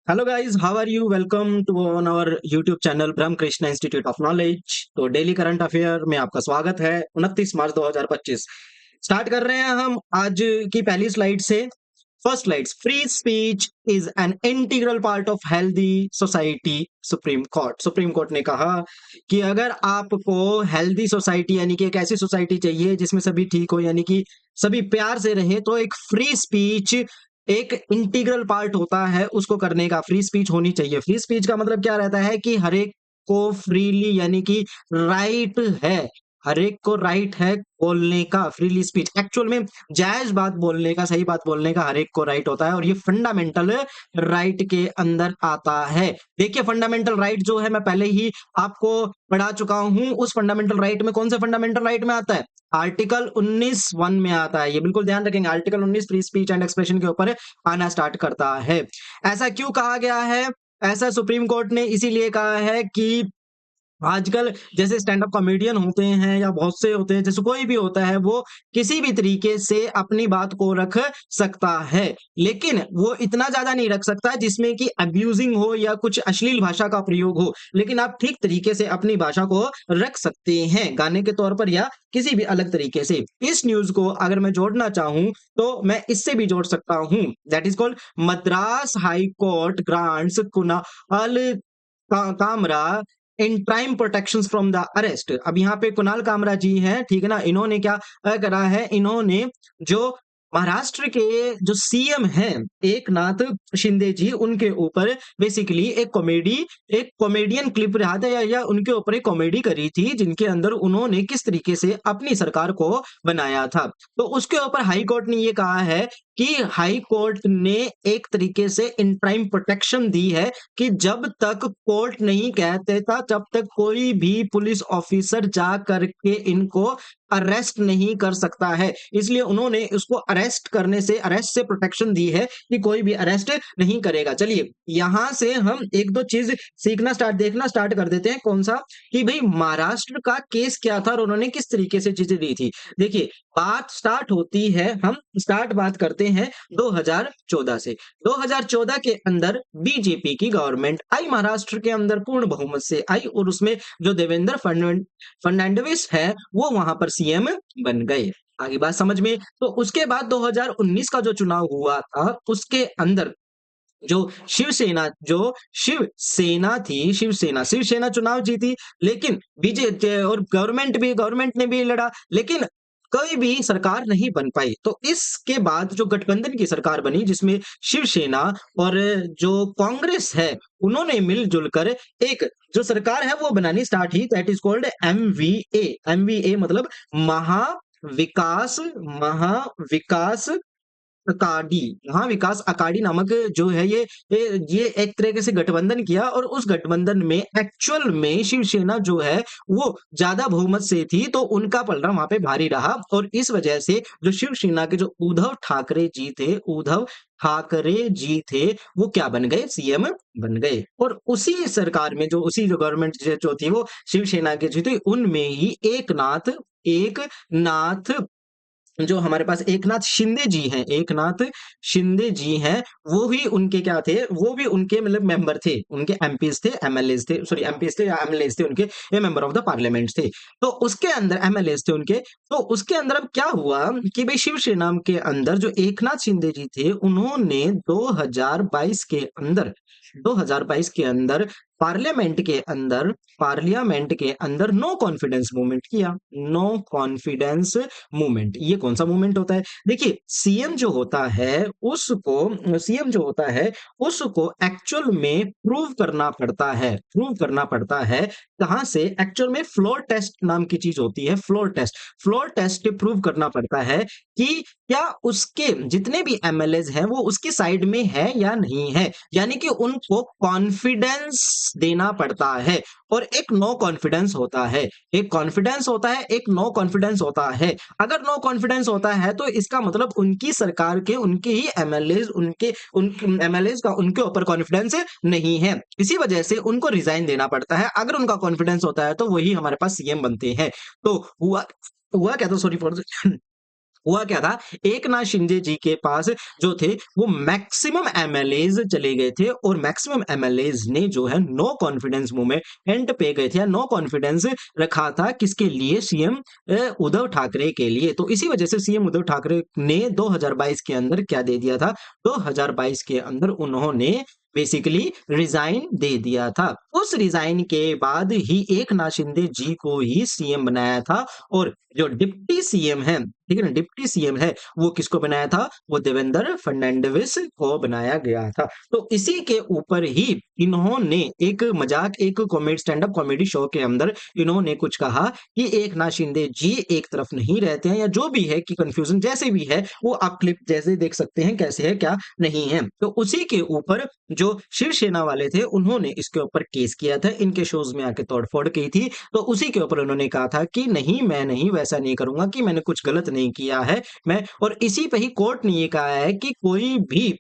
Hello guys, how are you? Welcome to on our YouTube channel Brahma Krishna institute of knowledge. तो daily current affair में आपका स्वागत है। 29 मार्च 2025 start कर रहे हैं हम आज की पहली स्लाइड से। First slide, free speech is an integral part of healthy society. Supreme court ने कहा कि अगर आपको हेल्दी सोसाइटी यानी कि एक ऐसी सोसाइटी चाहिए जिसमें सभी ठीक हो, यानी कि सभी प्यार से रहे, तो एक फ्री स्पीच एक इंटीग्रल पार्ट होता है उसको करने का। फ्री स्पीच होनी चाहिए। फ्री स्पीच का मतलब क्या रहता है कि हर एक को फ्रीली यानी कि राइट है, हर एक को राइट है बोलने का। फ्रीली स्पीच एक्चुअल में जायज बात बोलने का, सही बात बोलने का हर एक को राइट होता है और ये फंडामेंटल राइट के अंदर आता है। देखिए, फंडामेंटल राइट जो है मैं पहले ही आपको पढ़ा चुका हूं। उस फंडामेंटल राइट में कौन सा फंडामेंटल राइट में आता है? आर्टिकल 19(1) में आता है। ये बिल्कुल ध्यान रखेंगे, article 19 free speech and expression के ऊपर आना स्टार्ट करता है। ऐसा क्यों कहा गया है? ऐसा सुप्रीम कोर्ट ने इसीलिए कहा है कि आजकल जैसे स्टैंड अप कॉमेडियन होते हैं या बहुत से होते हैं, जैसे कोई भी होता है, वो किसी भी तरीके से अपनी बात को रख सकता है, लेकिन वो इतना ज्यादा नहीं रख सकता जिसमें कि अब्यूजिंग हो या कुछ अश्लील भाषा का प्रयोग हो। लेकिन आप ठीक तरीके से अपनी भाषा को रख सकते हैं, गाने के तौर पर या किसी भी अलग तरीके से। इस न्यूज को अगर मैं जोड़ना चाहूं तो मैं इससे भी जोड़ सकता हूं। That is called Madras high court grants Kunal Kamra in time protection from the arrest. अब यहाँ पे कुणाल कामरा जी हैं, ठीक है ना। इन्होंने क्या करा है? इन्होंने जो महाराष्ट्र के जो सीएम हैं एकनाथ शिंदे जी, उनके ऊपर बेसिकली एक कॉमेडियन क्लिप रहा था या उनके ऊपर एक कॉमेडी करी थी जिनके अंदर उन्होंने किस तरीके से अपनी सरकार को बनाया था। तो उसके ऊपर हाई कोर्ट ने ये कहा है कि हाई कोर्ट ने एक तरीके से इन टाइम प्रोटेक्शन दी है कि जब तक कोर्ट नहीं कहते था तब तक कोई भी पुलिस ऑफिसर जा करके इनको अरेस्ट नहीं कर सकता है। इसलिए उन्होंने उसको अरेस्ट से प्रोटेक्शन दी है कि कोई भी अरेस्ट नहीं करेगा। चलिए, यहां से हम एक दो चीज देखना स्टार्ट कर देते हैं। कौन सा? कि भाई महाराष्ट्र का केस क्या था और उन्होंने किस तरीके से चीजें दी थी। देखिए, हम स्टार्ट बात करते हैं 2014 से। 2014 के अंदर बीजेपी की गवर्नमेंट आई, महाराष्ट्र के अंदर पूर्ण बहुमत से आई और उसमें जो देवेंद्र फर्नांडिस है वो वहां पर सीएम बन गए। आगे बात समझ में? तो उसके बाद 2019 का जो चुनाव हुआ था उसके अंदर जो शिवसेना चुनाव जीती, लेकिन बीजेपी और गवर्नमेंट ने भी लड़ा, लेकिन कोई भी सरकार नहीं बन पाई। तो इसके बाद जो गठबंधन की सरकार बनी जिसमें शिवसेना और जो कांग्रेस है उन्होंने मिलजुल कर एक जो सरकार है वो बनानी start he. That is called MVA. MVA मतलब महाविकास अकाडी। हाँ, विकास अकाडी नामक जो है ये एक तरीके से गठबंधन किया और उस गठबंधन में एक्चुअल में शिवसेना जो है वो ज्यादा बहुमत से थी, तो उनका पलड़ा वहां पे भारी रहा और इस वजह से जो शिवसेना के जो उद्धव ठाकरे जी थे वो क्या बन गए? सीएम बन गए। और उसी जो गवर्नमेंट जो थी वो शिवसेना की जो थी उनमें ही एक नाथ जो हमारे पास एकनाथ शिंदे जी हैं, वो ही उनके क्या थे? वो भी उनके मतलब मेंबर थे, उनके एमपीज थे, एमएलएज थे, सॉरी एमपीज थे या एमएलएज थे उनके, ये मेंबर ऑफ द पार्लियामेंट थे। तो उसके अंदर एमएलएज थे उनके। तो उसके अंदर अब क्या हुआ कि भाई शिवसेना के अंदर जो एकनाथ शिंदे जी थे उन्होंने 2022 के अंदर पार्लियामेंट के अंदर नो कॉन्फिडेंस मूवमेंट किया। नो कॉन्फिडेंस मूवमेंट, ये कौन सा मूवमेंट होता है? देखिए, सीएम जो होता है उसको एक्चुअल में प्रूव करना पड़ता है। कहां से? एक्चुअल में फ्लोर टेस्ट नाम की चीज होती है। फ्लोर टेस्ट प्रूव करना पड़ता है कि क्या उसके जितने भी एमएलएज हैं वो उसकी साइड में है या नहीं है, यानी कि उनको कॉन्फिडेंस देना पड़ता है। और एक नो कॉन्फिडेंस होता है, एक नो कॉन्फिडेंस होता है। अगर नो कॉन्फिडेंस होता है तो इसका मतलब उनकी सरकार के उनके ही एमएलएज का उनके ऊपर कॉन्फिडेंस नहीं है, इसी वजह से उनको रिजाइन देना पड़ता है। अगर उनका कॉन्फिडेंस होता है तो वही हमारे पास सीएम बनते हैं। तो हुआ क्या था, सॉरी फॉर हुआ क्या था, एकनाथ शिंदे जी के पास जो थे वो मैक्सिमम एमएलएज चले गए थे और मैक्सिमम एमएलएज ने जो है नो कॉन्फिडेंस मूवमेंट पे गए थे या नो कॉन्फिडेंस रखा था किसके लिए, सीएम उद्धव ठाकरे के लिए। तो इसी वजह से सीएम उद्धव ठाकरे ने 2022 के अंदर क्या दे दिया था, 2022 के अंदर उन्होंने बेसिकली रिजाइन दे दिया था। उस रिजाइन के बाद ही एकनाथ शिंदे जी को ही सीएम बनाया था और जो डिप्टी सीएम है, ठीक है ना, डिप्टी सीएम है, वो किसको बनाया था, वो देवेंद्र फर्नांडिस को बनाया गया था। तो इसी के ऊपर ही इन्होंने एक मजाक, एक comedy, stand up comedy show के अंदर इन्होंने कुछ कहा कि एकनाथ शिंदे जी एक तरफ नहीं रहते हैं या जो भी है कि कंफ्यूजन जैसे भी है वो आप क्लिप जैसे देख सकते हैं कैसे है क्या नहीं है। तो उसी के ऊपर जो शिवसेना वाले थे उन्होंने इसके ऊपर केस किया था, इनके शोज में आके तोड़फोड़ की थी। तो उसी के ऊपर उन्होंने कहा था कि नहीं, मैं नहीं, वैसा नहीं करूंगा, कि मैंने कुछ गलत नहीं किया है मैं। और इसी पे ही कोर्ट ने ये कहा है कि कोई भी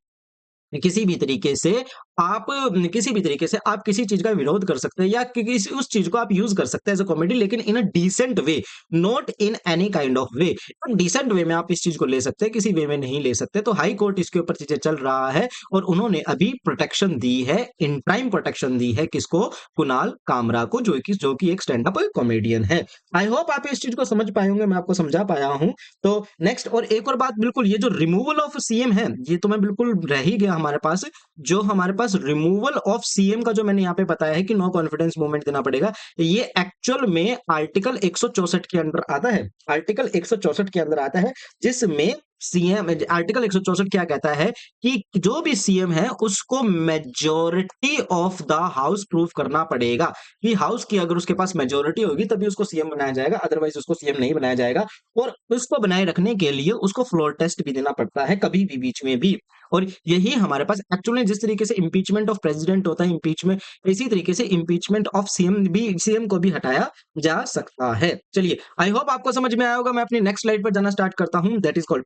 किसी भी तरीके से आप किसी भी तरीके से आप किसी चीज का विरोध कर सकते हैं या किसी उस चीज को आप यूज कर सकते हैं एज अ कॉमेडी, लेकिन in a decent way, not in any kind of way. Decent way में आप इस चीज को ले सकते हैं, किसी वे में नहीं ले सकते। तो हाई कोर्ट इसके ऊपर चीजें चल रहा है और उन्होंने अभी प्रोटेक्शन दी है, इन टाइम प्रोटेक्शन दी है किसको, कुणाल कामरा को, जो कि एक स्टैंड अप कॉमेडियन है। आई होप आप इस चीज को समझ पाए होंगे, मैं आपको समझा पाया हूं। तो नेक्स्ट और एक और बात, बिल्कुल ये जो रिमूवल ऑफ सीएम है ये तो मैं बिल्कुल रह ही गया हमारे पास। जो हमारे पास रिमूवल ऑफ सीएम का जो मैंने यहाँ पे बताया है कि नो कॉन्फिडेंस मूवमेंट देना पड़ेगा, ये एक्चुअल में आर्टिकल 164 के अंदर आता है। आर्टिकल 164 के अंदर आता है जिसमें सीएम, आर्टिकल 164 क्या कहता है कि जो भी सीएम है उसको majority of the house prove करना पड़ेगा, कि हाउस की अगर उसके पास मेजोरिटी होगी तभी उसको सीएम बनाया जाएगा, अदरवाइज उसको सीएम नहीं बनाया जाएगा। और उसको बनाए रखने के लिए उसको फ्लोर टेस्ट भी देना पड़ता है कभी भी बीच में भी। और यही हमारे पास एक्चुअली जिस तरीके से इंपीचमेंट ऑफ प्रेसिडेंट होता है इम्पीचमेंट, इसी तरीके से इंपीचमेंट ऑफ सीएम को भी हटाया जा सकता है। चलिए, आई होप आपको समझ में आया होगा। मैं अपनी नेक्स्ट स्लाइड पर जाना स्टार्ट करता हूं, दैट इज कॉल्ड,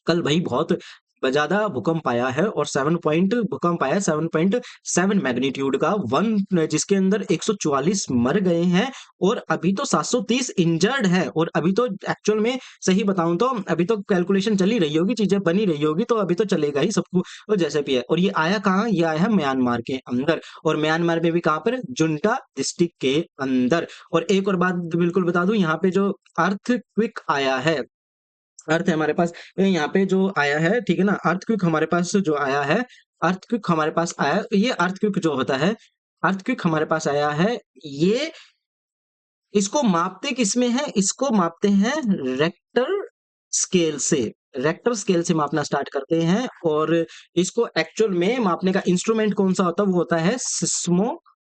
कल भाई बहुत ज्यादा भूकंप आया है और 7 मैग्नीट्यूड का वन, जिसके अंदर 144 मर गए हैं और अभी तो 730 इंजर्ड है। और अभी तो एक्चुअल में सही बताऊं तो अभी तो कैलकुलेशन चल ही रही होगी, चीजें बनी रही होगी, तो अभी तो चलेगा ही सबको तो जैसे भी है। और ये आया कहाँ, ये आया है म्यांमार के अंदर, और म्यांमार में भी कहाँ पर, जुंटा डिस्ट्रिक्ट के अंदर। और एक और बात बिल्कुल बता दूं, यहाँ पे जो अर्थ क्विक आया है, अर्थ है हमारे पास यहाँ पे जो आया है, ठीक है ना, अर्थक्वेक हमारे पास जो आया है, अर्थक्वेक हमारे पास आया, ये अर्थक्वेक जो होता है, अर्थक्वेक हमारे पास आया है, ये इसको मापते किसमें है, इसको मापते हैं रेक्टर स्केल से। रेक्टर स्केल से मापना स्टार्ट करते हैं और इसको एक्चुअल में मापने का इंस्ट्रूमेंट कौन सा होता है, वो होता है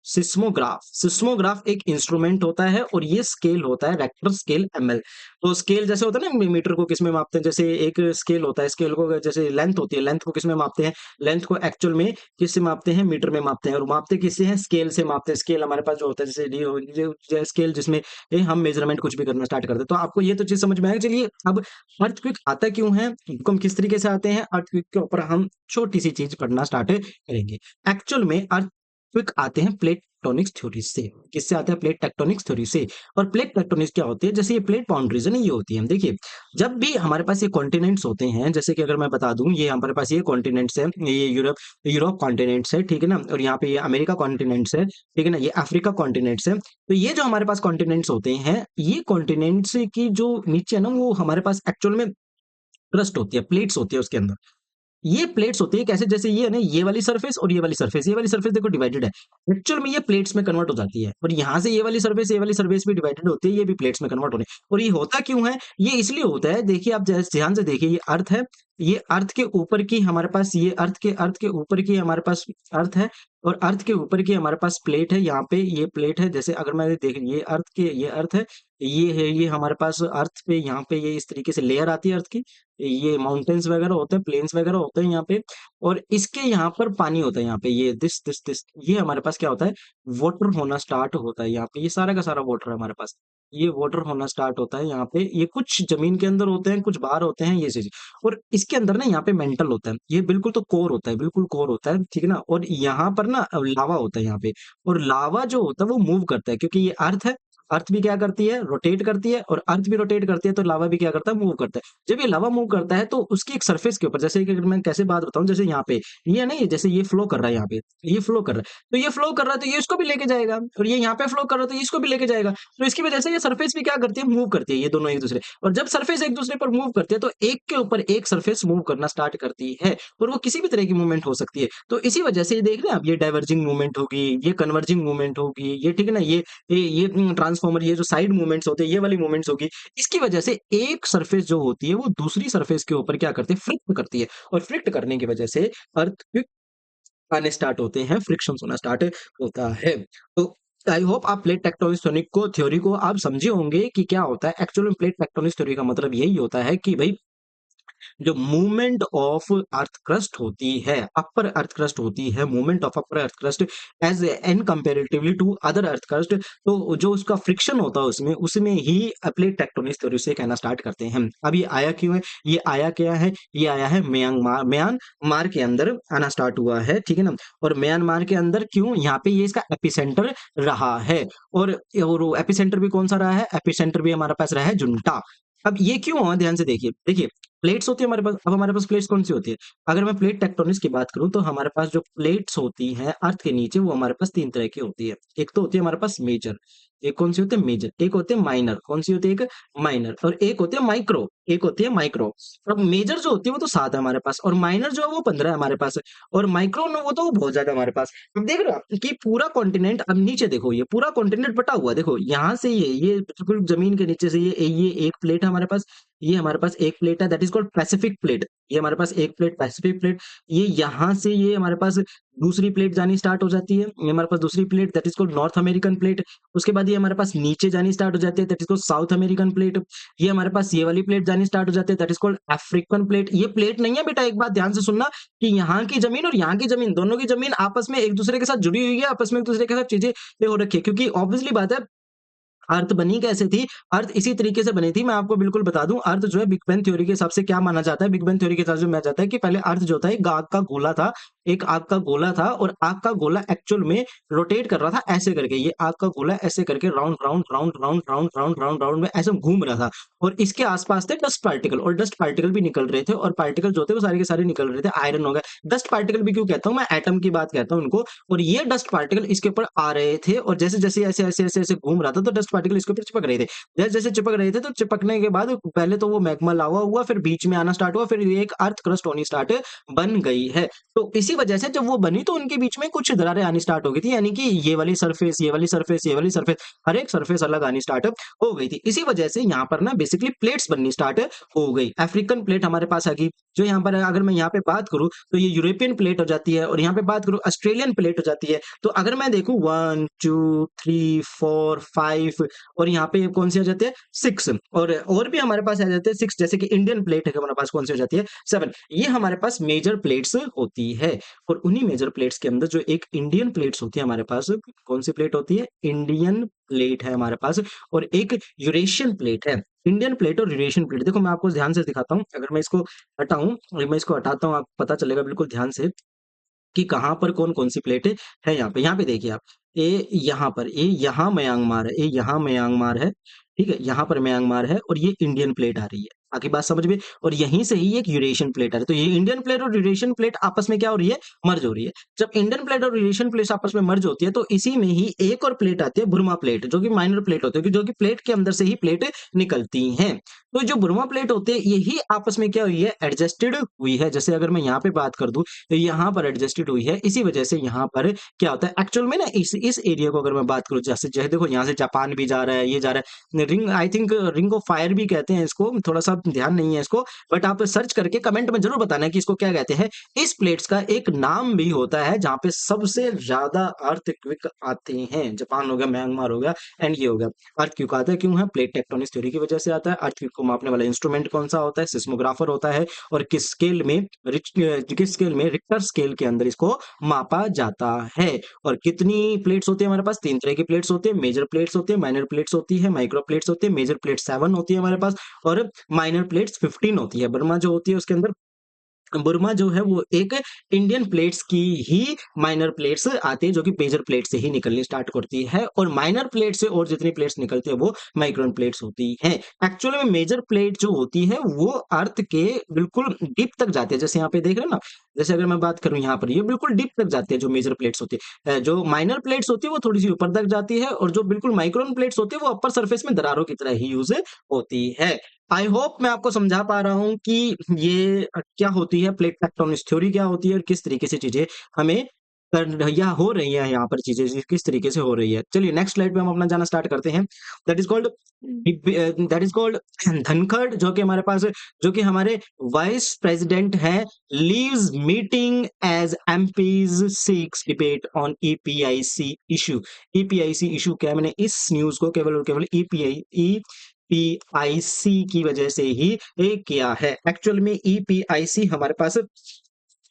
सिस्मोग्राफ। सिस्मोग्राफ एक इंस्ट्रूमेंट होता है और ये स्केल होता है रेक्टर स्केल एमएल। तो स्केल जैसे होता है ना, मीटर को किसमें मापते हैं, जैसे एक स्केल होता है, स्केल को जैसे लेंथ होती है, लेंथ को किसमें मापते हैं, लेंथ को एक्चुअल में किससे मापते हैं, मीटर में मापते हैं। और मापते किससे हैं, स्केल से मापते हैं। स्केल हमारे पास जो होता है जैसे स्केल जिसमें हम मेजरमेंट कुछ भी करना स्टार्ट करते हैं। तो आपको ये तो चीज समझ में आएगी। चलिए, अब अर्थक्वेक आता क्यों है, भूकंप किस तरीके से आते हैं, अर्थक्वेक के ऊपर हम छोटी सी चीज पढ़ना स्टार्ट करेंगे। एक्चुअल में क्विक आते हैं प्लेट टेक्टोनिक्स थ्योरी से। किससे आते हैं, प्लेट टेक्टोनिक्स थ्योरी से। और प्लेट टेक्टोनिक्स क्या होती है, जैसे ये प्लेट बाउंड्रीज है ना, ये होती है, देखिए जब भी हमारे पास ये कॉन्टिनेंट्स होते हैं, जैसे कि अगर मैं बता दूं, ये हमारे पास ये कॉन्टिनेंट्स है, ये यूरोप यूरोप कॉन्टिनेंट्स है, ठीक है ना, और यहाँ पे ये अमेरिका कॉन्टिनेंट्स है, ठीक है ना, ये अफ्रीका कॉन्टिनेंट्स है। तो ये जो हमारे पास कॉन्टिनेंट्स होते हैं, ये कॉन्टिनेंट्स की जो नीचे है ना, वो हमारे पास एक्चुअल में क्रस्ट होती है, प्लेट्स होती है उसके अंदर। ये प्लेट्स होती है कैसे, जैसे ये है ना, ये वाली सरफेस और ये वाली सरफेस, ये वाली सरफेस देखो डिवाइडेड है, एक्चुअल में ये प्लेट्स में कन्वर्ट हो जाती है। और यहाँ से ये वाली सरफेस भी डिवाइडेड होती है, ये भी प्लेट्स में कन्वर्ट होने। और ये होता क्यों है, ये इसलिए होता है, देखिए आप ध्यान से देखिए, ये अर्थ है, ये अर्थ के ऊपर की हमारे पास, ये अर्थ के ऊपर की हमारे पास अर्थ है, और अर्थ के ऊपर की हमारे पास प्लेट है, यहाँ पे ये प्लेट है। जैसे अगर मैं देख, ये अर्थ के, ये अर्थ है, ये है, ये हमारे पास अर्थ पे, यहाँ पे ये इस तरीके से लेयर आती है अर्थ की, ये माउंटेन्स वगैरह होते हैं, प्लेन्स वगैरह होते हैं यहाँ पे। और इसके यहाँ पर पानी होता है, यहाँ पे ये दिस ये हमारे पास क्या होता है, वाटर होना स्टार्ट होता है यहाँ पे, ये सारा का सारा वाटर है हमारे पास, ये वाटर होना स्टार्ट होता है यहाँ पे। ये कुछ जमीन के अंदर होते हैं, कुछ बाहर होते हैं, ये चीज। और इसके अंदर ना यहाँ पे मेंटल होता है, ये बिल्कुल तो कोर होता है, बिल्कुल कोर होता है, ठीक है ना। और यहाँ पर ना लावा होता है यहाँ पे, और लावा जो होता है वो मूव करता है, क्योंकि ये अर्थ है, अर्थ भी क्या करती है, रोटेट करती है, और अर्थ भी रोटेट करती है तो लावा भी क्या करता है, मूव करता है। जब ये लावा मूव करता है तो उसकी एक सरफेस के ऊपर, जैसे कि अगर मैं कैसे बात बताऊं, जैसे यहाँ पे ये नहीं है, जैसे ये फ्लो कर रहा है, यहाँ पे ये फ्लो कर रहा है, तो ये फ्लो कर रहा है तो ये इसको भी लेके जाएगा, और ये यहाँ पे फ्लो कर रहा है तो ये इसको भी लेके जाएगा। तो इसकी वजह से ये सरफेस भी क्या करती है, मूव करती है, ये दोनों एक दूसरे, और जब सरफेस एक दूसरे पर मूव करती है तो एक के ऊपर एक सरफेस मूव करना स्टार्ट करती है, और वो किसी भी तरह की मूवमेंट हो सकती है। तो इसी वजह से ये देख रहे हैं आप, ये डाइवर्जिंग मूवमेंट होगी, ये कन्वर्जिंग मूवमेंट होगी, ये ठीक है ना, ये ट्रांसफॉर्मर, ये जो साइड मूवमेंट्स होते हैं, ये वाली मूवमेंट्स होगी। इसकी वजह से एक सरफेस जो होती है वो दूसरी सरफेस के ऊपर क्या करती है, फ्रिक्ट करती है, और फ्रिक्ट करने की वजह से अर्थ आने स्टार्ट होते हैं, फ्रिक्शन होना स्टार्ट होता है। तो आई होप आप प्लेट टेक्टोनिक को थ्योरी को आप समझे होंगे कि क्या होता है। एक्चुअली में प्लेट टेक्टोनिक थ्योरी का मतलब यही होता है कि भाई जो मूवमेंट ऑफ अर्थ क्रस्ट होती है, अपर अर्थ क्रस्ट होती है, movement of upper earth crust as an comparatively to other earth crust, तो जो उसका फ्रिक्शन होता है उसमें उसमें ही प्लेट टेक्टोनिक थ्योरी से कहना स्टार्ट करते हैं। अब ये आया क्यों है, ये आया क्या है, ये आया है म्यांमार के अंदर आना स्टार्ट हुआ है, ठीक है ना। और म्यांमार के अंदर क्यों, यहाँ पे ये इसका एपिसेंटर रहा है, और एपिसेंटर भी कौन सा रहा है, एपिसेंटर भी हमारे पास रहा है जुन्टा। अब ये क्यों हुआ, ध्यान से देखिए, देखिए प्लेट्स होती है हमारे पास। अब हमारे पास प्लेट्स कौन सी होती है, अगर मैं प्लेट टेक्टोनिक्स की बात करूं तो हमारे पास जो प्लेट्स होती हैं अर्थ के नीचे, वो हमारे पास तीन तरह की होती है। एक तो होती है हमारे पास मेजर, एक कौन सी होती है, मेजर, एक होती है माइनर, कौन सी होती है, एक माइनर, और एक होती है माइक्रो, एक होती है माइक्रो। अब मेजर जो होती है वो तो 7 है हमारे पास, और माइनर जो है वो 15 है हमारे पास, और माइक्रो न वो तो बहुत ज्यादा हमारे पास। अब देख रहे हो आप कि पूरा कॉन्टिनेंट, अब नीचे देखो, ये पूरा कॉन्टिनेंट बटा हुआ है, देखो यहाँ से ये बिल्कुल जमीन के नीचे से ये एक प्लेट है हमारे पास, ये हमारे पास एक प्लेट है, that is called Pacific plate. ये हमारे पास एक प्लेट, पैसिफिक प्लेट। ये यहाँ से ये हमारे पास दूसरी प्लेट जानी स्टार्ट हो जाती है, ये हमारे पास दूसरी plate, that is called north American plate. उसके बाद ये हमारे पास नीचे जानी स्टार्ट हो जाती है, that is called south American plate. ये हमारे पास ये वाली प्लेट जानी स्टार्ट हो जाती है, that is called African plate. ये प्लेट नहीं है बेटा, एक बात ध्यान से सुनना, कि यहाँ की जमीन और यहाँ की जमीन, दोनों की जमीन आपस में एक दूसरे के साथ जुड़ी हुई है, आपस में एक दूसरे के साथ चीजें ये हो रखी है, क्योंकि ऑब्वियसली बात है, अर्थ बनी कैसे थी, अर्थ इसी तरीके से बनी थी। मैं आपको बिल्कुल बता दूं, अर्थ जो है बिग बैंग थ्योरी के हिसाब से क्या माना जाता है, बिग बैंग थ्योरी के हिसाब से माना जाता है कि पहले अर्थ जो था एक आग का गोला था, एक आग का गोला था, और आग का गोला एक्चुअल में रोटेट कर रहा था ऐसे करके, ये आग का गोला ऐसे करके round round round round round round round round में ऐसे घूम रहा था, और इसके आसपास थे डस्ट पार्टिकल, और डस्ट पार्टिकल भी निकल रहे थे, और पार्टिकल जो थे वो सारे के सारे निकल रहे थे आयरन हो गए। डस्ट पार्टिकल भी क्यों कहता हूं मैं, एटम की बात कहता हूं उनको। और ये डस्ट पार्टिकल इसके ऊपर आ रहे थे, और जैसे जैसे ऐसे ऐसे ऐसे ऐसे घूम रहा था तो डस्ट पार्टिकल इसके ऊपर चिपक रहे थे। जैसे जैसे चिपक रहे थे तो चिपकने के बाद पहले तो वो मैग्मा लावा हुआ, फिर बीच में आना स्टार्ट हुआ, फिर ये एक अर्थ क्रस्ट होनी स्टार्ट बन गई है। तो इसी वजह से जब वो बनी तो उनके बीच में कुछ दरारें आनी स्टार्ट हो गई थी, यानी कि ये वाली सरफेस, ये वाली सरफेस, ये वाली सरफेस, हर एक सरफेस अलग आनी स्टार्ट हो गई थी। इसी वजह से यहाँ पर ना बेसिकली प्लेट्स बननी स्टार्ट हो गई। अफ्रीकन प्लेट हमारे पास आ गई, जो यहाँ पर अगर मैं यहाँ पे बात करूँ तो ये यूरोपियन प्लेट हो जाती है, और यहाँ पे बात करूँ ऑस्ट्रेलियन प्लेट हो जाती है। तो अगर मैं देखूं 1 2 3 4 5, और यहाँ पे कौन सी आ जाती है, 6, और भी हमारे पास आ जाते हैं 6, जैसे कि इंडियन प्लेट है हमारे पास, कौन सी हो जाती है, 7। ये हमारे पास मेजर प्लेट्स होती है, और उन्हीं मेजर प्लेट्स के अंदर जो एक इंडियन प्लेट्स होती है हमारे पास, कौन सी प्लेट होती है, इंडियन प्लेट है हमारे पास, और एक यूरेशियन प्लेट है। इंडियन प्लेट और यूरेशियन प्लेट, देखो मैं आपको ध्यान से दिखाता हूँ, अगर मैं इसको हटाऊं, अगर मैं इसको हटाता हूँ, आपको पता चलेगा बिल्कुल ध्यान से कि कहाँ पर कौन-कौन सी प्लेटें हैं यहाँ पे। यहाँ पे देखिए आप, ये यहाँ पर, ये यहाँ म्यांमार है, ये यहाँ म्यांमार है, ठीक है? यहाँ पर म्यांमार है, और ये इंडियन प्लेट आ रही है। बाकी बात समझ में? और यहीं से ही एक यूरेशियन प्लेट आ रही है। तो ये इंडियन प्लेट और यूरेशियन प्लेट आपस में क्या हो रही है? मर्ज हो रही है। जब इंडियन प्लेट और यूरेशियन प्लेट आपस में मर्ज होती है, तो इसी में ही एक और प्लेट आती है, बुर्मा प्लेट, जो कि माइनर प्लेट होती है, जो कि प्लेट के अंदर से ही प्लेट निकलती हैं। तो जो बुर्मा प्लेट होते हैं, यही आपस में क्या हुई है? एडजस्टेड हुई है। जैसे अगर मैं यहाँ पे बात कर दूं, तो यहाँ पर एडजस्टेड हुई है, इसी वजह से यहाँ पर क्या होता है, एक्चुअल में ना इस एरिया को अगर मैं बात करूँ, जैसे जैसे देखो यहाँ से जापान भी जा रहा है, ये जा रहा है, ring, I think ring of fire भी कहते हैं इसको, थोड़ा सा ध्यान नहीं है इसको, बट आप सर्च करके कमेंट में जरूर बताना कि इसको क्या कहते हैं। इस प्लेट्स का एक नाम भी होता है जहाँ पे सबसे ज्यादा अर्थक्वेक आते हैं, जापान हो गया, म्यांमार हो गया, एंड ये हो गया। अर्थक्वेक आता है क्यों है? प्लेट टेक्टोनिक थ्योरी की वजह से आता है। अर्थक्वेक को मापने वाला इंस्ट्रूमेंट कौन सा होता है? सिस्मोग्राफर होता है। और किस स्केल में, रिक्टर स्केल के अंदर इसको मापा जाता है। और कितनी प्लेट्स होती है हमारे पास? 3 तरह की प्लेट्स होती है, मेजर प्लेट्स होती है, माइनर प्लेट्स होती है, माइक्रो प्लेट्स होती है। मेजर प्लेट 7 होती है हमारे पास, और माइनर प्लेट्स 15 होती है। बर्मा जो होती है उसके अंदर बुरमा जो है वो एक इंडियन प्लेट्स की ही माइनर प्लेट्स आती है, जो कि मेजर प्लेट से ही निकलनी स्टार्ट करती है, और माइनर प्लेट से और जितनी प्लेट्स निकलती है वो माइक्रोन प्लेट्स होती हैं। एक्चुअली में मेजर प्लेट जो होती है वो अर्थ के बिल्कुल डीप तक जाती है, जैसे यहाँ पे देख रहे हैं ना, जैसे अगर मैं बात करूं यहाँ पर, ये बिल्कुल डीप तक जाती है जो मेजर प्लेट्स होती है। जो माइनर प्लेट्स होती है वो थोड़ी सी ऊपर तक जाती है, और जो बिल्कुल माइक्रोन प्लेट्स होती है वो अपर सरफेस में दरारों की तरह ही यूज होती है। आई होप मैं आपको समझा पा रहा हूँ कि ये क्या होती है, प्लेट टेक्टोनिक्स थ्योरी क्या होती है, और किस तरीके से चीजें हमें या हो रही है, यहाँ पर चीजें किस तरीके से हो रही है। चलिए नेक्स्ट स्लाइड पे हम अपना जाना स्टार्ट करते हैं। दैट इज कॉल्ड धनखड़, जो कि हमारे पास, जो कि हमारे वाइस प्रेसिडेंट हैं, leaves meeting as MPs seeks debate on EPIC issue. EPIC issue क्या है, मैंने इस न्यूज को केवल और केवल ईपीआईसी की वजह से ही किया है। एक्चुअल में ईपीआईसी हमारे पास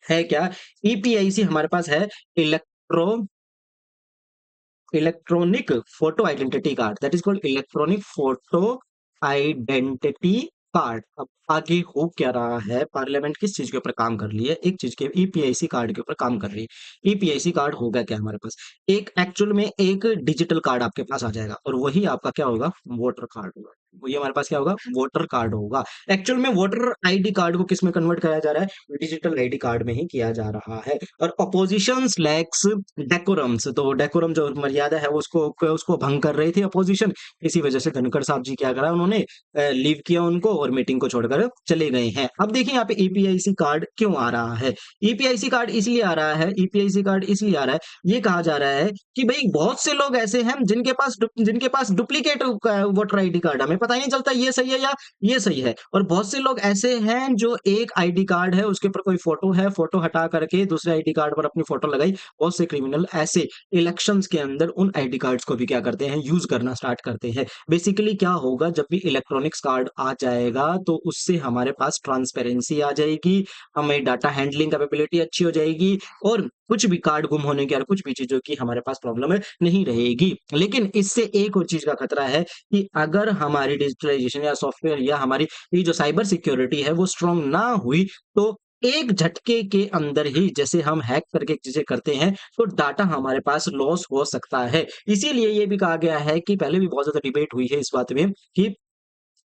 है क्या, ईपीआईसी हमारे पास है electro electronic photo identity card, that is called electronic photo identity card. अब आगे हो क्या रहा है, पार्लियामेंट किस चीज के ऊपर काम कर रही है, एक चीज के ईपीआईसी कार्ड के ऊपर काम कर रही है। ईपीआईसी कार्ड होगा क्या हमारे पास, एक एक्चुअल में एक डिजिटल कार्ड आपके पास आ जाएगा, और वही आपका क्या होगा, वोटर कार्ड होगा। वही हमारे पास क्या होगा, वोटर कार्ड होगा। एक्चुअल में वोटर आईडी कार्ड को किस में कन्वर्ट किया जा रहा है, डिजिटल आईडी कार्ड में ही किया जा रहा है। और अपोजिशन लैक्स डेकोरम्स, तो डेकोरम जो मर्यादा है वो उसको भंग कर रही थी अपोजिशन। इसी वजह से धनखड़ साहब जी क्या करा, उन्होंने लीव किया उनको और मीटिंग को छोड़कर चले गए हैं। अब देखिए यहाँ पे ईपीआईसी कार्ड क्यों आ रहा है। ईपीआईसी कार्ड इसलिए आ रहा है, ईपीआईसी कार्ड इसलिए आ रहा है, ये कहा जा रहा है कि भाई बहुत से लोग ऐसे हैं जिनके पास डुप्लीकेट वोटर आईडी कार्ड, हमें पता ही नहीं चलता ये सही है या ये सही है। और बहुत से लोग ऐसे हैं जो एक आईडी कार्ड है उसके ऊपर कोई फोटो है, फोटो हटा करके दूसरे आईडी कार्ड पर अपनी फोटो लगाई। बहुत से क्रिमिनल ऐसे इलेक्शंस के अंदर उन आईडी कार्ड्स को भी क्या करते हैं, यूज करना स्टार्ट करते हैं। बेसिकली क्या होगा, जब भी इलेक्ट्रॉनिक्स कार्ड आ जाएगा तो उससे हमारे पास ट्रांसपेरेंसी आ जाएगी, हमें डाटा हैंडलिंग कैपेबिलिटी अच्छी हो जाएगी, और कुछ भी कार्ड गुम होने की और कुछ भी चीजों की हमारे पास प्रॉब्लम नहीं रहेगी। लेकिन इससे एक और चीज का खतरा है कि अगर हमारी डिजिटलाइजेशन या सॉफ्टवेयर या हमारी ये जो साइबर सिक्योरिटी है वो स्ट्रांग ना हुई, तो एक झटके के अंदर ही, जैसे हम हैक करके चीजें करते हैं, तो डाटा हमारे पास लॉस हो सकता है। इसीलिए ये भी कहा गया है कि पहले भी बहुत ज्यादा डिबेट हुई है इस बात में कि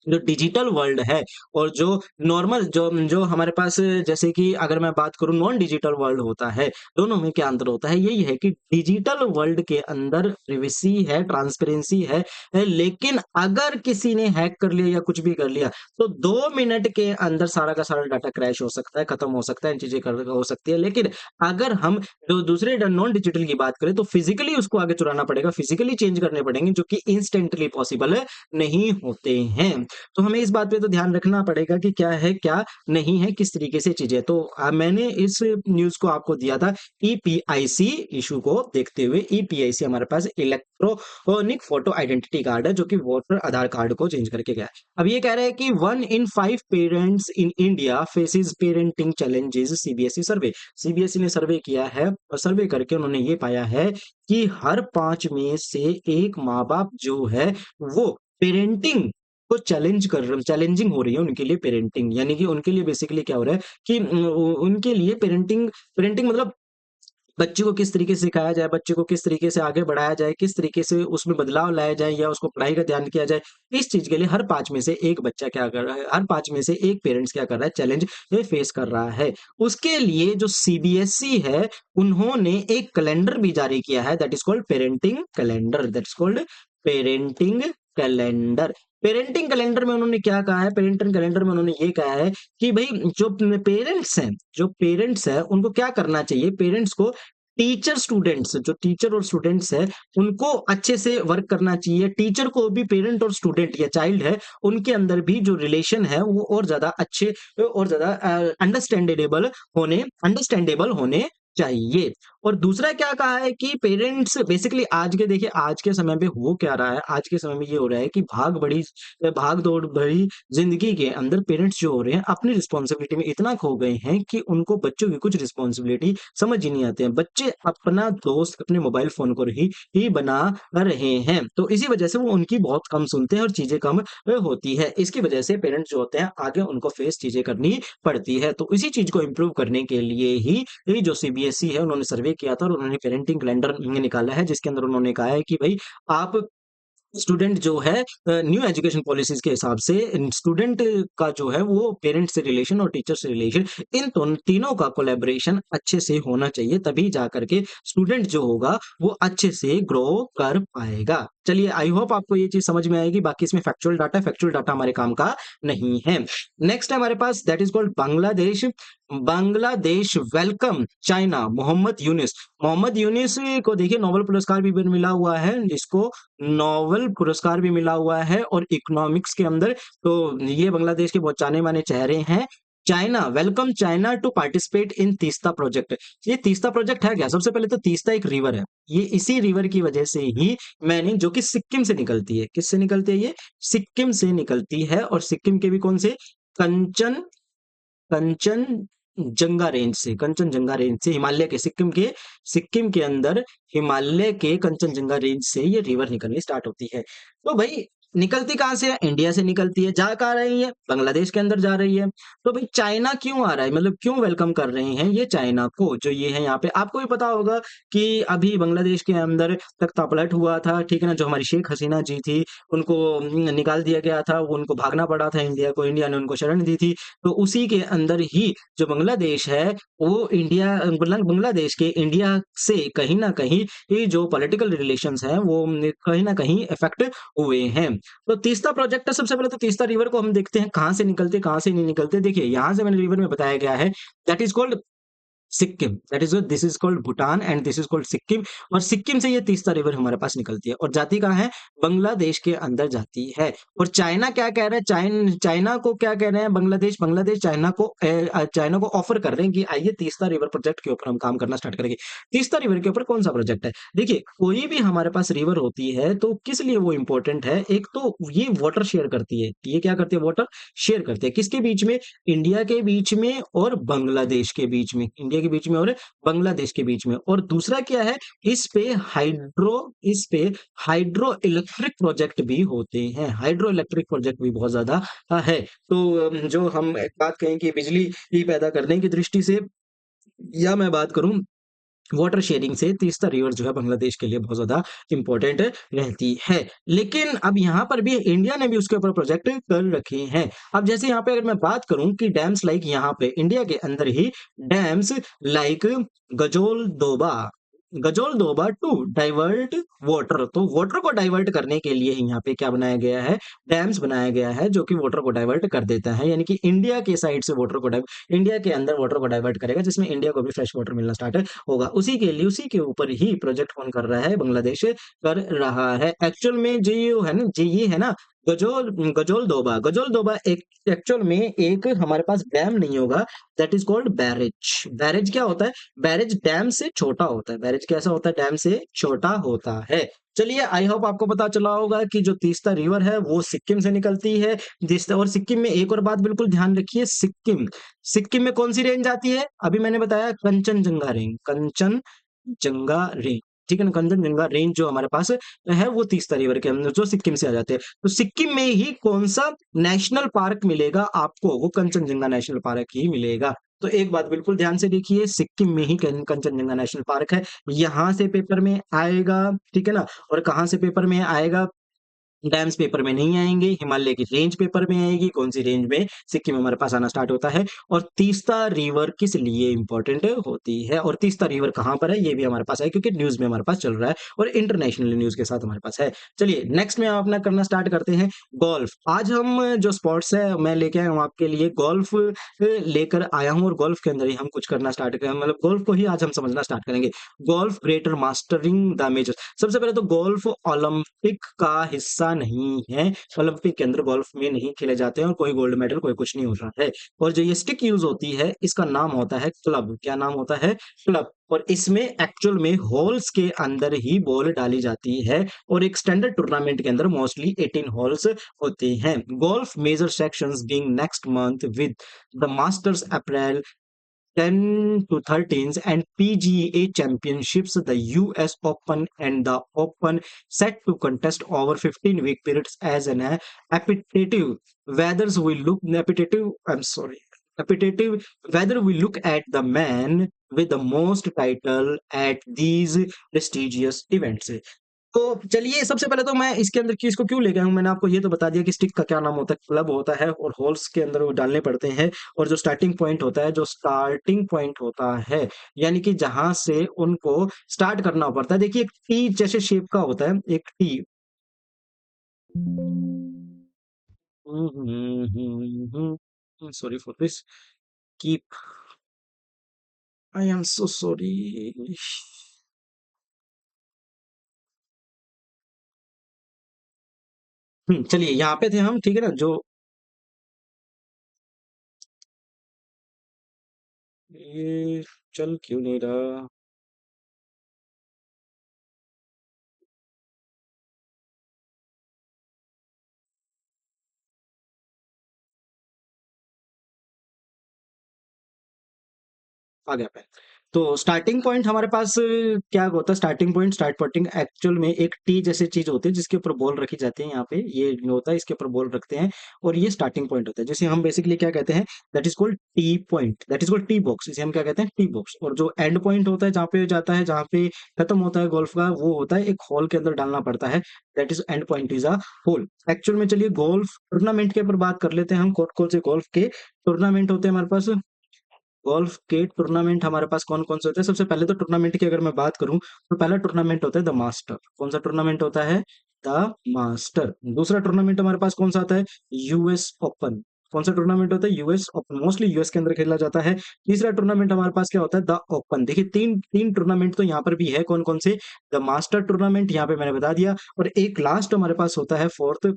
जो डिजिटल वर्ल्ड है और जो नॉर्मल जो जो हमारे पास, जैसे कि अगर मैं बात करूं नॉन डिजिटल वर्ल्ड होता है, दोनों में क्या अंतर होता है, यही है कि डिजिटल वर्ल्ड के अंदर प्रिवेसी है, ट्रांसपेरेंसी है, लेकिन अगर किसी ने हैक कर लिया या कुछ भी कर लिया तो 2 मिनट के अंदर सारा का सारा डाटा क्रैश हो सकता है, खत्म हो सकता है, चीजें हो सकती है। लेकिन अगर हम जो दूसरे नॉन डिजिटल की बात करें तो फिजिकली उसको आगे चुराना पड़ेगा, फिजिकली चेंज करने पड़ेंगे, जो कि इंस्टेंटली पॉसिबल नहीं होते हैं। तो हमें इस बात पे तो ध्यान रखना पड़ेगा कि क्या है क्या नहीं है, किस तरीके से चीजें। तो मैंने इस न्यूज को आपको दिया था ईपीआईसी इशू को देखते हुए। ईपीआईसी हमारे पास इलेक्ट्रॉनिक फोटो आइडेंटिटी कार्ड है, जो कि वोटर आधार कार्ड को चेंज करके गया है। अब ये कह रहे हैं कि 1 in 5 parents in India faces parenting challenges, CBSE survey. CBSE ने सर्वे किया है और सर्वे करके उन्होंने ये पाया है कि हर 5 में से एक माँ बाप जो है वो पेरेंटिंग को चैलेंजिंग हो रही है उनके लिए पेरेंटिंग। यानी कि उनके लिए बेसिकली क्या हो रहा है कि उनके लिए पेरेंटिंग पेरेंटिंग मतलब बच्चे को किस तरीके से सिखाया जाए, बच्चे को किस तरीके से आगे बढ़ाया जाए, किस तरीके से उसमें बदलाव लाया जाए या उसको पढ़ाई का ध्यान किया जाए। इस चीज के लिए हर 5 में से एक बच्चा क्या कर रहा है, हर 5 में से एक पेरेंट्स क्या कर रहा है, चैलेंज ये फेस कर रहा है। उसके लिए जो सीबीएसई है उन्होंने एक कैलेंडर भी जारी किया है, that is called parenting calendar, that is called parenting calendar. Parenting calendar में उन्होंने क्या कहा है, पेरेंटिंग कैलेंडर में उन्होंने ये कहा है कि भाई जो पेरेंट्स हैं उनको क्या करना चाहिए, पेरेंट्स को टीचर और स्टूडेंट्स है उनको अच्छे से वर्क करना चाहिए। टीचर को भी पेरेंट और स्टूडेंट या चाइल्ड है उनके अंदर भी जो रिलेशन है वो और ज्यादा अच्छे और ज्यादा अंडरस्टैंडेबल होने चाहिए। और दूसरा क्या कहा है कि पेरेंट्स बेसिकली आज के देखिए आज के समय पे हो क्या रहा है, आज के समय में ये हो रहा है कि भाग दौड़ भरी जिंदगी के अंदर पेरेंट्स जो हो रहे हैं अपनी रिस्पॉन्सिबिलिटी में इतना खो गए हैं कि उनको बच्चों की कुछ रिस्पॉन्सिबिलिटी समझ ही नहीं आते हैं। बच्चे अपना दोस्त अपने मोबाइल फोन को ही बना रहे हैं, तो इसी वजह से वो उनकी बहुत कम सुनते हैं और चीजें कम होती है। इसकी वजह से पेरेंट्स जो होते हैं आगे उनको फेस चीजें करनी पड़ती है। तो इसी चीज को इम्प्रूव करने के लिए ही ये जो सीबीएसई है उन्होंने सर्वे किया था और उन्होंने पेरेंटिंग कैलेंडर निकाला है, जिसके अंदर उन्होंने कहा है कि भाई आप स्टूडेंट जो है न्यू एजुकेशन पॉलिसीज के हिसाब से स्टूडेंट का जो है वो पेरेंट्स से रिलेशन और टीचर से रिलेशन इन तीनों का कोलैबोरेशन अच्छे से होना चाहिए, तभी जा करके स्टूडेंट जो होगा वो अच्छे से ग्रो कर पाएगा। चलिए आई होप आपको ये चीज समझ में आएगी। बाकी इसमें फैक्चुअल डाटा हमारे काम का नहीं है। नेक्स्ट है हमारे पास that is called Bangladesh. Bangladesh welcome China Mohammad Yunus को देखिए नोबेल पुरस्कार भी मिला हुआ है, इसको नोबेल पुरस्कार भी मिला हुआ है और इकोनॉमिक्स के अंदर। तो ये बांग्लादेश के बहुत जाने माने चेहरे हैं। China welcome China to participate in Teesta project. ये तीस्ता प्रोजेक्ट है क्या? सबसे पहले तो तीस्ता एक रिवर है, ये इसी रिवर की वजह से ही मैंने जो कि सिक्किम से निकलती है, किससे निकलती है ये? सिक्किम से निकलती है। और सिक्किम के भी कौन से? कंचन कंचनजंगा रेंज से हिमालय के सिक्किम के अंदर हिमालय के कंचनजंगा रेंज से ये रिवर निकलनी स्टार्ट होती है। तो भाई निकलती कहाँ से है? इंडिया से निकलती है। जा कहाँ रही है? बांग्लादेश के अंदर जा रही है। तो भाई चाइना क्यों आ रहा है, मतलब क्यों वेलकम कर रहे हैं ये चाइना को? जो ये है यहाँ पे आपको भी पता होगा कि अभी बांग्लादेश के अंदर तख्ता पलट हुआ था, ठीक है ना? जो हमारी शेख हसीना जी थी उनको निकाल दिया गया था, वो उनको भागना पड़ा था इंडिया को, इंडिया ने उनको शरण दी थी। तो उसी के अंदर ही जो बांग्लादेश है वो बांग्लादेश के इंडिया से कहीं ना कहीं ये जो पॉलिटिकल रिलेशंस हैं वो कहीं ना कहीं इफेक्ट हुए हैं। तो तीस्ता प्रोजेक्ट है। सबसे पहले तो तीस्ता रिवर को हम देखते हैं कहाँ से निकलते कहाँ से नहीं निकलते। देखिए यहाँ से मैंने रिवर में बताया गया है that is called Sikkim, that is this is called Bhutan and this is called Sikkim. और सिक्किम से ये तीस्ता रिवर हमारे पास निकलती है और जाती कहाँ है? बांग्लादेश के अंदर जाती है। और चाइना क्या कह रहा है? चाइना को क्या कह रहे हैं? बांग्लादेश चाइना को ऑफर कर रहे हैं कि आइए तीस्ता रिवर प्रोजेक्ट के ऊपर हम काम करना स्टार्ट करेंगे। तीस्ता रिवर के ऊपर कौन सा प्रोजेक्ट है? देखिए कोई भी हमारे पास रिवर होती है तो किस लिए वो इंपॉर्टेंट है? एक तो ये वाटर शेयर करती है, ये क्या करती है? वाटर शेयर करती है। किसके बीच में? इंडिया के बीच में और बांग्लादेश के बीच में, इंडिया के बीच में और बांग्लादेश के बीच में। और दूसरा क्या है? इस पे हाइड्रो इलेक्ट्रिक प्रोजेक्ट भी होते हैं, हाइड्रो इलेक्ट्रिक प्रोजेक्ट भी बहुत ज्यादा है। तो जो हम एक बात कहें कि बिजली ही पैदा करने की दृष्टि से, या मैं बात करूं वाटर शेयरिंग से, तीस्ता रिवर जो है बांग्लादेश के लिए बहुत ज्यादा इंपॉर्टेंट रहती है। लेकिन अब यहाँ पर भी इंडिया ने भी उसके ऊपर प्रोजेक्ट कर रखे हैं। अब जैसे यहाँ पे अगर मैं बात करूं कि डैम्स लाइक यहाँ पे इंडिया के अंदर ही dams like Gajoldoba Gajoldoba to divert water, तो वाटर को डाइवर्ट करने के लिए ही यहाँ पे क्या बनाया गया है? डैम्स बनाया गया है जो कि वाटर को डाइवर्ट कर देता है, यानी कि इंडिया के साइड से इंडिया के अंदर वाटर को डाइवर्ट करेगा, जिसमें इंडिया को भी फ्रेश वाटर मिलना स्टार्ट होगा। उसी के ऊपर ही प्रोजेक्ट कौन कर रहा है? बांग्लादेश कर रहा है। एक्चुअल में जो ये है ना गजोल दोबा एक एक्चुअल में एक हमारे पास डैम नहीं होगा, that is called barrage. Barrage क्या होता है? बैरेज डैम से छोटा होता है। बैरेज कैसा होता है? डैम से छोटा होता है। चलिए आई होप आपको पता चला होगा कि जो तीस्ता रिवर है वो सिक्किम से निकलती है। और सिक्किम में एक और बात बिल्कुल ध्यान रखिए, सिक्किम में कौन सी रेंज आती है? अभी मैंने बताया कंचनजंगा रेंज, ठीक है ना? कंचनजंगा रेंज जो हमारे पास है वो तीस्ता रिवर के अंदर जो सिक्किम से आ जाते हैं। तो सिक्किम में ही कौन सा नेशनल पार्क मिलेगा आपको? वो कंचनजंगा नेशनल पार्क ही मिलेगा। तो एक बात बिल्कुल ध्यान से देखिए, सिक्किम में ही कंचनजंगा नेशनल पार्क है, यहां से पेपर में आएगा, ठीक है ना? और कहां से पेपर में आएगा? डैम्स पेपर में नहीं आएंगे, हिमालय की रेंज पेपर में आएगी। कौन सी रेंज में? सिक्किम हमारे पास आना स्टार्ट होता है। और तीस्ता रिवर किस लिए इंपॉर्टेंट होती है और तीस्ता रिवर कहां पर है ये भी हमारे पास है, क्योंकि न्यूज में हमारे पास चल रहा है और इंटरनेशनल न्यूज के साथ हमारे पास है। चलिए नेक्स्ट में हम अपना करना स्टार्ट करते हैं गोल्फ। आज हम जो स्पोर्ट्स है मैं लेके आया हूँ आपके लिए, गोल्फ लेकर आया हूँ और गोल्फ के अंदर ही हम कुछ करना स्टार्ट करें, मतलब गोल्फ को ही आज हम समझना स्टार्ट करेंगे। Golf greater mastering the measures. सबसे पहले तो गोल्फ ओलंपिक का हिस्सा होता नहीं है, ओलंपिक के अंदर गोल्फ में नहीं खेले जाते हैं और कोई गोल्ड मेडल कोई कुछ नहीं होता है। और जो ये स्टिक यूज होती है इसका नाम होता है क्लब। क्या नाम होता है? क्लब। और इसमें एक्चुअल में होल्स के अंदर ही बॉल डाली जाती है और एक स्टैंडर्ड टूर्नामेंट के अंदर मोस्टली 18 होल्स होते हैं। Golf major sections being next month with the Masters April 10 to 13 and PGA Championships, the US Open and the Open set to contest over 15-week periods as an appetitive. I'm sorry. Appetitive. Whether we look at the man with the most title at these prestigious events. तो चलिए सबसे पहले तो मैं इसके अंदर इसको क्यों ले गया हूँ, मैंने आपको ये तो बता दिया कि स्टिक का क्या नाम होता है, क्लब होता है और होल्स के अंदर वो डालने पड़ते हैं। और जो स्टार्टिंग पॉइंट होता है, जो स्टार्टिंग पॉइंट होता है यानी कि जहां से उनको स्टार्ट करना पड़ता है। देखिए एक टी जैसे शेप का होता है, एक T. Sorry for this. Keep. I am so sorry. चलिए यहाँ पे थे हम, ठीक है ना। जो ये चल क्यों नहीं रहा? आ गया पे। तो स्टार्टिंग पॉइंट हमारे पास क्या होता है? Starting point, start pointing actual में एक टी जैसी चीज होती है जिसके ऊपर बॉल रखी जाती है। यहाँ पे ये जो होता है इसके ऊपर बॉल रखते हैं और ये स्टार्टिंग पॉइंट होता है, जिसे हम बेसिकली क्या कहते हैं? That is called T point, that is called T box. इसे हम क्या कहते हैं? T box. और जो एंड पॉइंट होता है जहाँ पे जाता है, जहाँ पे खत्म होता है गोल्फ का, वो होता है एक हॉल के अंदर डालना पड़ता है। That is end point is a hole actual में। चलिए गोल्फ टूर्नामेंट के ऊपर बात कर लेते हैं हम। कौन कौन से गोल्फ के टूर्नामेंट होते हैं हमारे पास? गोल्फ के टूर्नामेंट हमारे पास कौन कौन से होते हैं? सबसे पहले तो टूर्नामेंट की अगर मैं बात करूं तो पहला टूर्नामेंट होता है द मास्टर। कौन सा टूर्नामेंट होता है? The master. दूसरा टूर्नामेंट हमारे पास कौन सा आता है? US open. कौन सा टूर्नामेंट होता है? US open. मोस्टली यूएस के अंदर खेला जाता है। तीसरा टूर्नामेंट हमारे पास क्या होता है? The open. देखिए तीन तीन टूर्नामेंट तो यहाँ पर भी है। कौन कौन से? द मास्टर टूर्नामेंट यहाँ पे मैंने बता दिया। और एक लास्ट हमारे पास होता है फोर्थ।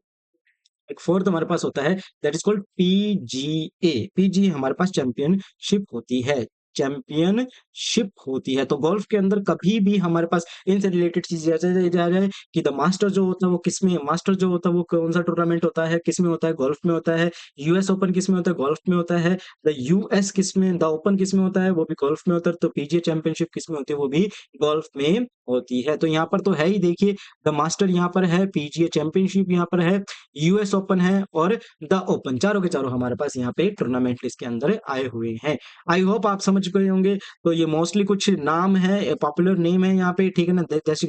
एक फोर्थ हमारे पास होता है, that is called PGA. PG हमारे पास चैंपियनशिप होती है। चैंपियनशिप होती है। तो गोल्फ के अंदर कभी भी हमारे पास इनसे रिलेटेड चीज आ जाए कि द मास्टर जो होता है वो किस में, मास्टर जो होता है वो कौन सा टूर्नामेंट होता है, किस में होता है? गोल्फ में होता है। यूएस ओपन किस में होता है? गोल्फ में होता है। द यूएस किस में, द ओपन किस में होता है? वो भी गोल्फ में होता है। तो पीजीए चैंपियनशिप किस में होती है? वो भी गोल्फ में होती है। तो यहाँ पर तो है ही, देखिए द मास्टर यहाँ पर है, पीजीए चैंपियनशिप यहाँ पर है, यूएस ओपन है और द ओपन। चारों के चारों हमारे पास यहाँ पे टूर्नामेंट लिस्ट के अंदर आए हुए हैं। आई होप आप समझ गए होंगे। तो ये मोस्टली कुछ नाम है, पॉपुलर नेम है यहाँ पे, ठीक है ना। जैसे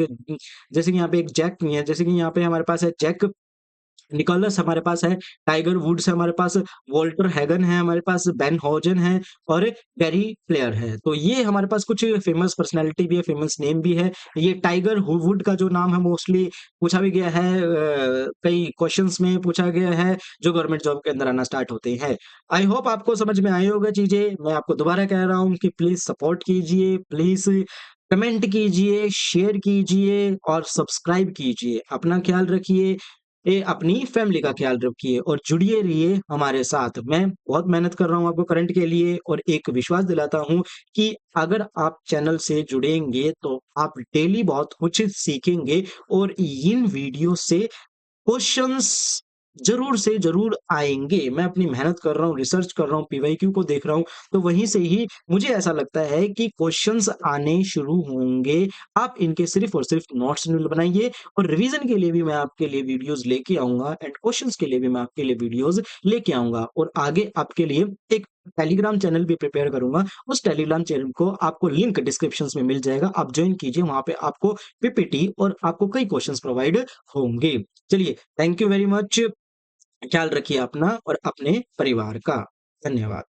कि यहाँ पे एक जैक है, जैसे कि यहाँ पे हमारे पास है जैक निकोलस, हमारे पास है टाइगर वुड्स, है हमारे पास वॉल्टर हैगन है, हमारे पास बेन हॉजन है और गैरी प्लेयर है। तो ये हमारे पास कुछ फेमस पर्सनालिटी भी है, फेमस नेम भी है। ये टाइगर वुड का जो नाम है मोस्टली पूछा भी गया है, कई क्वेश्चंस में पूछा गया है जो गवर्नमेंट जॉब के अंदर आना स्टार्ट होते हैं। आई होप आपको समझ में आई होगा चीजें। मैं आपको दोबारा कह रहा हूँ कि प्लीज सपोर्ट कीजिए, प्लीज कमेंट कीजिए, शेयर कीजिए और सब्सक्राइब कीजिए। अपना ख्याल रखिए, अपनी फैमिली का ख्याल रखिए और जुड़िए रहिए हमारे साथ। मैं बहुत मेहनत कर रहा हूँ आपको करंट के लिए और एक विश्वास दिलाता हूँ कि अगर आप चैनल से जुड़ेंगे तो आप डेली बहुत कुछ सीखेंगे और इन वीडियो से क्वेश्चंस जरूर से जरूर आएंगे। मैं अपनी मेहनत कर रहा हूँ, रिसर्च कर रहा हूँ, पीवाईक्यू को देख रहा हूँ, तो वहीं से ही मुझे ऐसा लगता है कि क्वेश्चंस आने शुरू होंगे। आप इनके सिर्फ और सिर्फ नोट्स बनाइए और रिवीजन के लिए भी मैं आपके लिए वीडियोस लेके आऊंगा एंड क्वेश्चंस के लिए भी मैं आपके लिए वीडियोस लेके आऊंगा। और आगे आपके लिए एक टेलीग्राम चैनल भी प्रिपेयर करूंगा। उस टेलीग्राम चैनल को आपको लिंक डिस्क्रिप्शन में मिल जाएगा, आप ज्वाइन कीजिए। वहां पे आपको पीपीटी और आपको कई क्वेश्चंस प्रोवाइड होंगे। चलिए, थैंक यू वेरी मच। ख्याल रखिए अपना और अपने परिवार का। धन्यवाद।